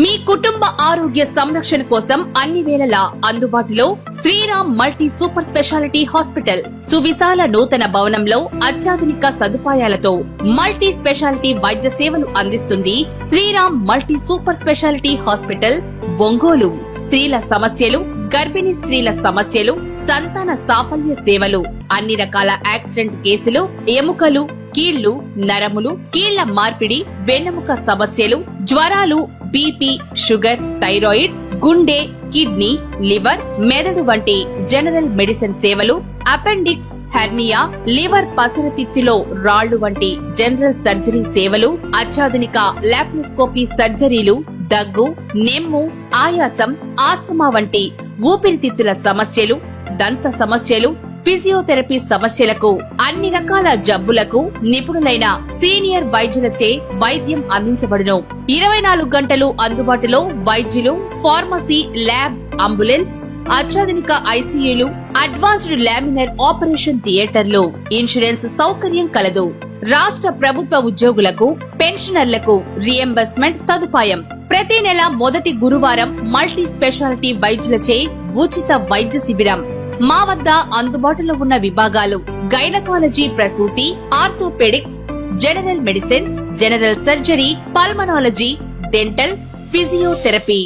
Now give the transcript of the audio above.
మీ కుటుంబ ఆరోగ్య సంరక్షణ కోసం అన్ని వేళలా అందుబాటులో Sriram multi super speciality hospital. సువిశాల నూతన భవనంలో అత్యాధునిక సదుపాయాలతో మల్టీ స్పెషాలిటీ వైద్య సేవలు అందిస్తుంది Sriram multi super speciality hospital, Ongole. స్త్రీల సమస్యలు, గర్భిణీ స్త్రీల సమస్యలు, సంతాన సాఫల్య సేవలు, అన్ని రకాల యాక్సిడెంట్ కేసులు, ఎముకలు, కీళ్లు, నరములు, కీళ్ల మార్పిడి, వెన్నెముక సమస్యలు, జ్వరాలు, బీపీ, షుగర్, థైరాయిడ్, గుండె, కిడ్నీ, లివర్, మెదడు వంటి జనరల్ మెడిసిన్ సేవలు, అపెండిక్స్, హెర్నియా, లివర్ పసరతిత్తిలో రాళ్లు వంటి జనరల్ సర్జరీ సేవలు, అత్యాధునిక లాప్రోస్కోపీ సర్జరీలు, దగ్గు, నెమ్ము, ఆయాసం, ఆస్తమా వంటి ఊపిరితిత్తుల సమస్యలు, దంత సమస్యలు, ఫిజియోథెరపీ సమస్యలకు, అన్ని రకాల జబ్బులకు నిపుణులైన సీనియర్ వైద్యులచే వైద్యం అందించబడును. 24 గంటలు అందుబాటులో వైద్యులు, ఫార్మసీ, ల్యాబ్, అంబులెన్స్, అత్యాధునిక ఐసీయూలు, అడ్వాన్స్డ్ లామినర్ ఆపరేషన్ థియేటర్లు, ఇన్సూరెన్స్ సౌకర్యం కలదు. రాష్ట్ర ప్రభుత్వ ఉద్యోగులకు, పెన్షనర్లకు రియంబర్స్మెంట్ సదుపాయం. ప్రతి నెల మొదటి గురువారం మల్టీ స్పెషాలిటీ వైద్యులచే ఉచిత వైద్య శిబిరం. మా వద్ద అందుబాటులో ఉన్న విభాగాలు: గైనకాలజీ, ప్రసూతి, orthopaedics, general medicine, general surgery, pulmonology, dental, physiotherapy.